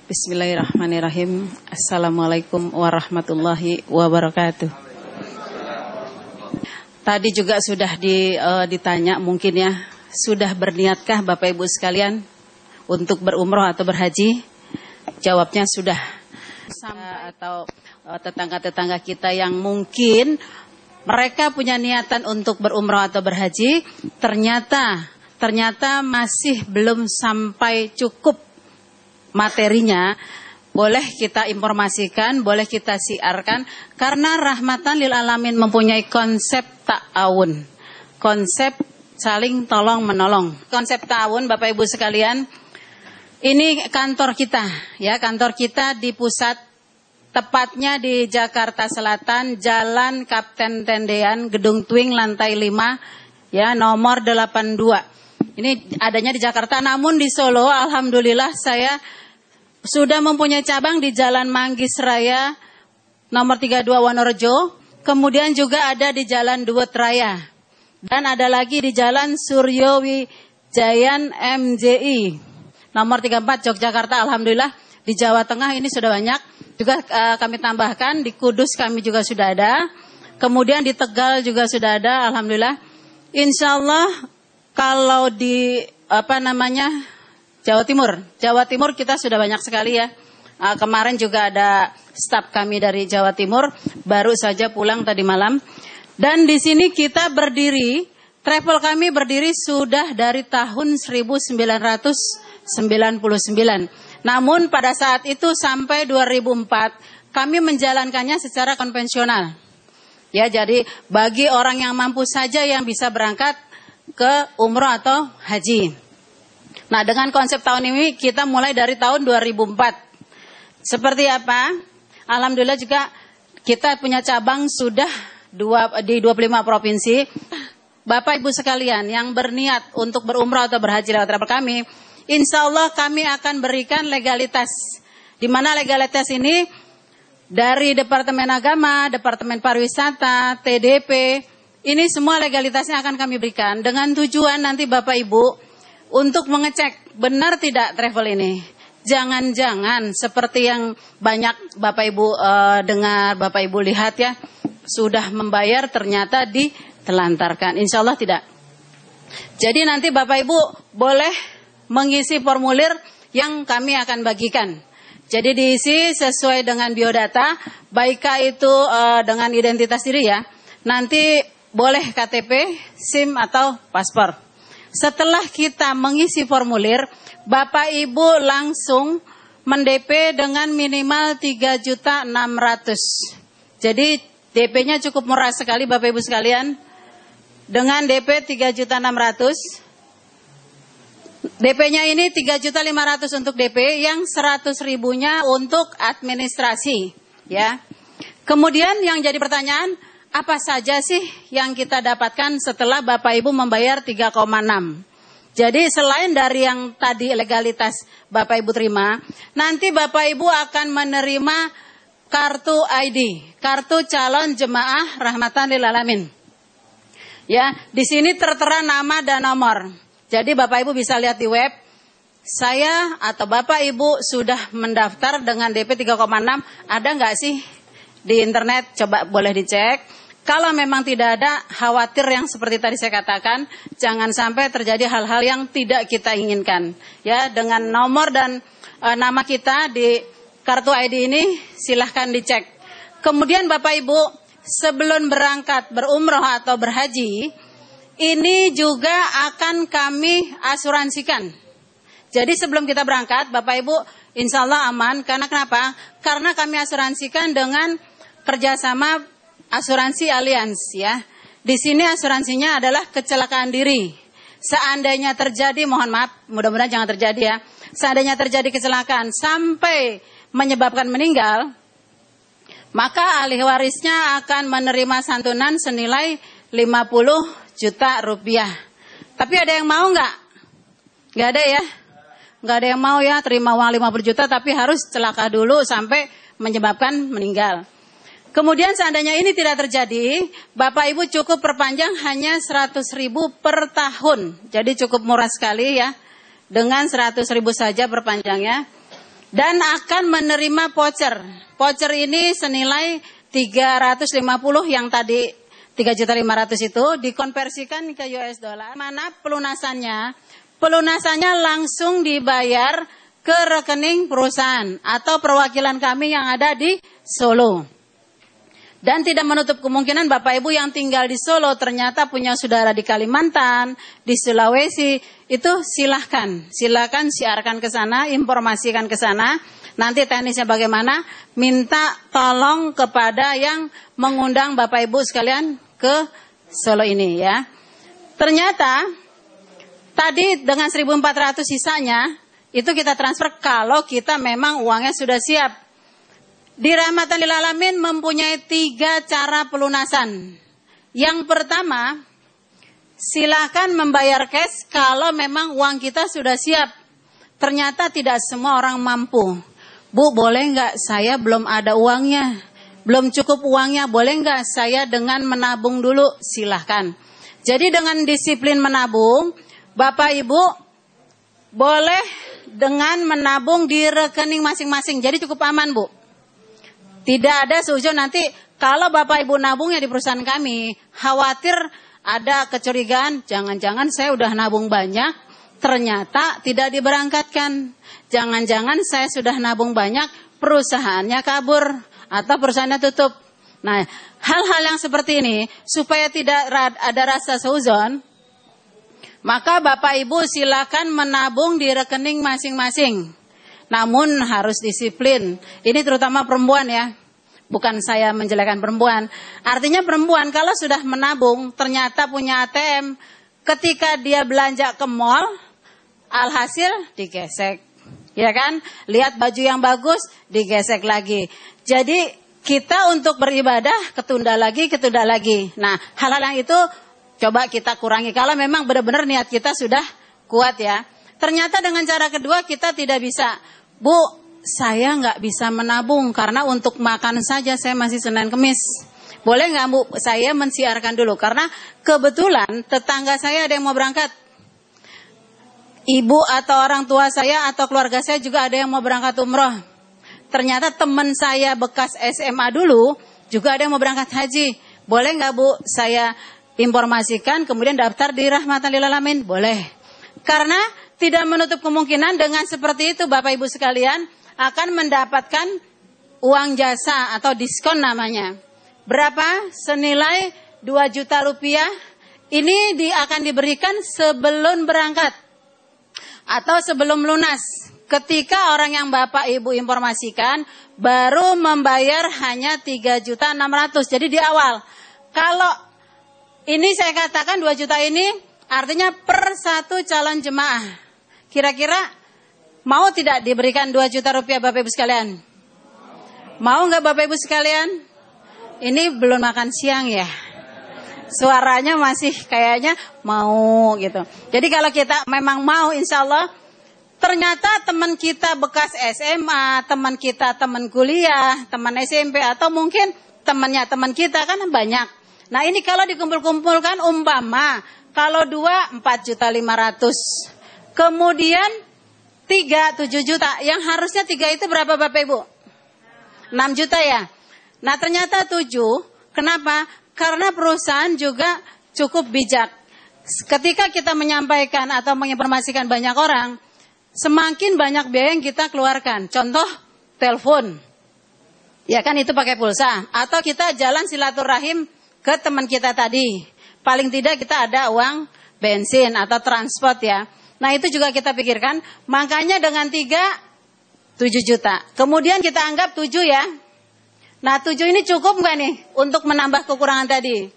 Bismillahirrahmanirrahim. Assalamualaikum warahmatullahi wabarakatuh. Tadi juga sudah ditanya mungkin ya, sudah berniatkah Bapak Ibu sekalian untuk berumroh atau berhaji? Jawabnya sudah. Atau tetangga-tetangga kita yang mungkin mereka punya niatan untuk berumroh atau berhaji, ternyata masih belum sampai cukup materinya, boleh kita informasikan, boleh kita siarkan, karena Rahmatan lil Alamin mempunyai konsep ta'awun, konsep saling tolong menolong. Konsep ta'awun, Bapak Ibu sekalian, ini kantor kita, ya, kantor kita di pusat, tepatnya di Jakarta Selatan, Jalan Kapten Tendean, Gedung Twing, lantai 5, ya, nomor 82. Ini adanya di Jakarta, namun di Solo, alhamdulillah saya sudah mempunyai cabang di Jalan Manggis Raya, nomor 32 Wonorejo. Kemudian juga ada di Jalan Duet Raya. Dan ada lagi di Jalan Suryo Wijayan MJI, nomor 34 Yogyakarta. Alhamdulillah di Jawa Tengah ini sudah banyak. Juga kami tambahkan di Kudus kami juga sudah ada. Kemudian di Tegal juga sudah ada. Alhamdulillah. Insya Allah kalau di Jawa Timur kita sudah banyak sekali ya. Kemarin juga ada staf kami dari Jawa Timur baru saja pulang tadi malam. Dan di sini kita berdiri, travel kami berdiri sudah dari tahun 1999. Namun pada saat itu sampai 2004 kami menjalankannya secara konvensional. Ya, jadi bagi orang yang mampu saja yang bisa berangkat ke umroh atau haji. Nah, dengan konsep tahun ini kita mulai dari tahun 2004. Seperti apa? Alhamdulillah juga kita punya cabang sudah di 25 provinsi. Bapak Ibu sekalian yang berniat untuk berumrah atau berhaji lewat travel kami, insya Allah kami akan berikan legalitas. Di mana legalitas ini dari Departemen Agama, Departemen Pariwisata, TDP, ini semua legalitasnya akan kami berikan dengan tujuan nanti Bapak Ibu untuk mengecek benar tidak travel ini. Jangan-jangan seperti yang banyak Bapak Ibu dengar, Bapak Ibu lihat ya, sudah membayar ternyata ditelantarkan. Insya Allah tidak. Jadi nanti Bapak Ibu boleh mengisi formulir yang kami akan bagikan. Jadi diisi sesuai dengan biodata, baik itu dengan identitas diri ya. Nanti boleh KTP, SIM atau paspor. Setelah kita mengisi formulir, Bapak Ibu langsung mendp dengan minimal 3.600.000. Jadi DP-nya cukup murah sekali Bapak Ibu sekalian. Dengan DP 3.600.000. DP-nya ini 3.500.000 untuk DP, yang 100.000-nya untuk administrasi, ya. Kemudian yang jadi pertanyaan, apa saja sih yang kita dapatkan setelah Bapak Ibu membayar 3,6? Jadi selain dari yang tadi legalitas Bapak Ibu terima, nanti Bapak Ibu akan menerima kartu ID, kartu calon jemaah Rahmatan lil Alamin. Ya, di sini tertera nama dan nomor. Jadi Bapak Ibu bisa lihat di web. Saya atau Bapak Ibu sudah mendaftar dengan DP 3,6, ada nggak sih di internet? Coba boleh dicek. Kalau memang tidak ada, khawatir yang seperti tadi saya katakan, jangan sampai terjadi hal-hal yang tidak kita inginkan. Ya, dengan nomor dan nama kita di kartu ID ini silahkan dicek. Kemudian Bapak Ibu, sebelum berangkat berumroh atau berhaji, ini juga akan kami asuransikan. Jadi sebelum kita berangkat, Bapak Ibu insya Allah aman. Karena kenapa? Karena kami asuransikan dengan kerjasama asuransi Allianz, ya. Di sini asuransinya adalah kecelakaan diri. Seandainya terjadi, mohon maaf, mudah-mudahan jangan terjadi ya. Seandainya terjadi kecelakaan sampai menyebabkan meninggal, maka ahli warisnya akan menerima santunan senilai 50 juta rupiah. Tapi ada yang mau nggak? Nggak ada ya? Nggak ada yang mau ya terima uang 50 juta tapi harus celaka dulu sampai menyebabkan meninggal. Kemudian seandainya ini tidak terjadi, Bapak Ibu cukup perpanjang hanya 100.000 per tahun. Jadi cukup murah sekali ya. Dengan 100.000 saja perpanjangnya. dan akan menerima voucher. Voucher ini senilai 350 yang tadi 3.500.000 itu dikonversikan ke US dollar. Mana pelunasannya? Pelunasannya langsung dibayar ke rekening perusahaan atau perwakilan kami yang ada di Solo. Dan tidak menutup kemungkinan Bapak Ibu yang tinggal di Solo ternyata punya saudara di Kalimantan, di Sulawesi, itu silakan siarkan ke sana, informasikan ke sana. Nanti teknisnya bagaimana? Minta tolong kepada yang mengundang Bapak Ibu sekalian ke Solo ini ya. Ternyata tadi dengan 1.400 sisanya itu kita transfer kalau kita memang uangnya sudah siap. Di Rahmatan lil Alamin mempunyai 3 cara pelunasan. Yang pertama, silakan membayar cash kalau memang uang kita sudah siap. Ternyata tidak semua orang mampu. Bu, boleh nggak saya belum ada uangnya? Belum cukup uangnya, boleh nggak saya dengan menabung dulu? Silahkan. Jadi dengan disiplin menabung, Bapak Ibu boleh dengan menabung di rekening masing-masing. Jadi cukup aman, Bu. Tidak ada seujon nanti kalau Bapak Ibu nabungnya di perusahaan kami, khawatir ada kecurigaan, jangan-jangan saya udah nabung banyak, ternyata tidak diberangkatkan. Jangan-jangan saya sudah nabung banyak, perusahaannya kabur atau perusahaannya tutup. Nah, hal-hal yang seperti ini supaya tidak ada rasa seujon, maka Bapak Ibu silakan menabung di rekening masing-masing. Namun harus disiplin. Ini terutama perempuan ya. Bukan saya menjelekkan perempuan. Artinya perempuan kalau sudah menabung ternyata punya ATM. Ketika dia belanja ke mall, alhasil digesek. Ya kan? Lihat baju yang bagus, digesek lagi. Jadi kita untuk beribadah ketunda lagi. Nah, hal-hal yang itu coba kita kurangi. Kalau memang benar-benar niat kita sudah kuat ya. Ternyata dengan cara kedua kita tidak bisa. Bu, saya nggak bisa menabung karena untuk makan saja saya masih Senin Kemis. Boleh nggak Bu, saya mensiarkan dulu karena kebetulan tetangga saya ada yang mau berangkat. Ibu atau orang tua saya atau keluarga saya juga ada yang mau berangkat umroh. Ternyata teman saya bekas SMA dulu juga ada yang mau berangkat haji. Boleh nggak Bu, saya informasikan kemudian daftar di Rahmatan lil Alamin? Boleh. Karena tidak menutup kemungkinan dengan seperti itu Bapak Ibu sekalian akan mendapatkan uang jasa atau diskon namanya. Berapa? Senilai 2 juta rupiah. Ini akan diberikan sebelum berangkat atau sebelum lunas. Ketika orang yang Bapak Ibu informasikan baru membayar hanya 3.600.000. Jadi di awal. Kalau ini saya katakan 2 juta ini artinya per 1 calon jemaah. Kira-kira mau tidak diberikan 2 juta rupiah Bapak Ibu sekalian? Mau nggak Bapak Ibu sekalian? Ini belum makan siang ya. Suaranya masih kayaknya mau gitu. Jadi kalau kita memang mau insya Allah. Ternyata teman kita bekas SMA, teman kita teman kuliah, teman SMP atau mungkin temannya teman kita kan banyak. Nah ini kalau dikumpul-kumpulkan umpama. Kalau 2, 4.500.000. Kemudian 3, 7 juta. Yang harusnya 3 itu berapa Bapak Ibu? 6 juta ya. Nah ternyata 7. Kenapa? Karena perusahaan juga cukup bijak. Ketika kita menyampaikan atau menginformasikan banyak orang, semakin banyak biaya yang kita keluarkan. Contoh, telepon. Ya kan itu pakai pulsa. Atau kita jalan silaturahim ke teman kita tadi. Paling tidak kita ada uang bensin atau transport ya. Nah itu juga kita pikirkan, makanya dengan 3, 7 juta. Kemudian kita anggap 7 ya. Nah 7 ini cukup nggak nih untuk menambah kekurangan tadi?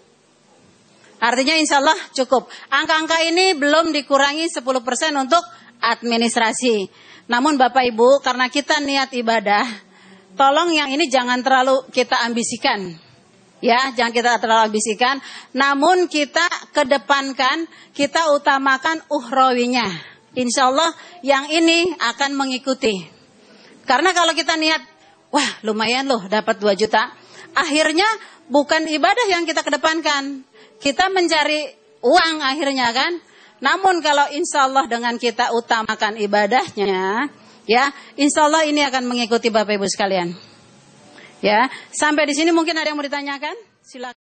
Artinya insya Allah cukup. Angka-angka ini belum dikurangi 10% untuk administrasi. Namun Bapak Ibu, karena kita niat ibadah, tolong yang ini jangan terlalu kita ambisikan. Ya, jangan kita terlalu ambisikan. Namun kita kedepankan, kita utamakan uhrawinya. Insya Allah yang ini akan mengikuti. Karena kalau kita niat, wah lumayan loh dapat 2 juta. Akhirnya bukan ibadah yang kita kedepankan. Kita mencari uang akhirnya kan. Namun kalau insya Allah dengan kita utamakan ibadahnya, Ya, insya Allah ini akan mengikuti Bapak Ibu sekalian. Ya, sampai di sini mungkin ada yang mau ditanyakan? Silakan.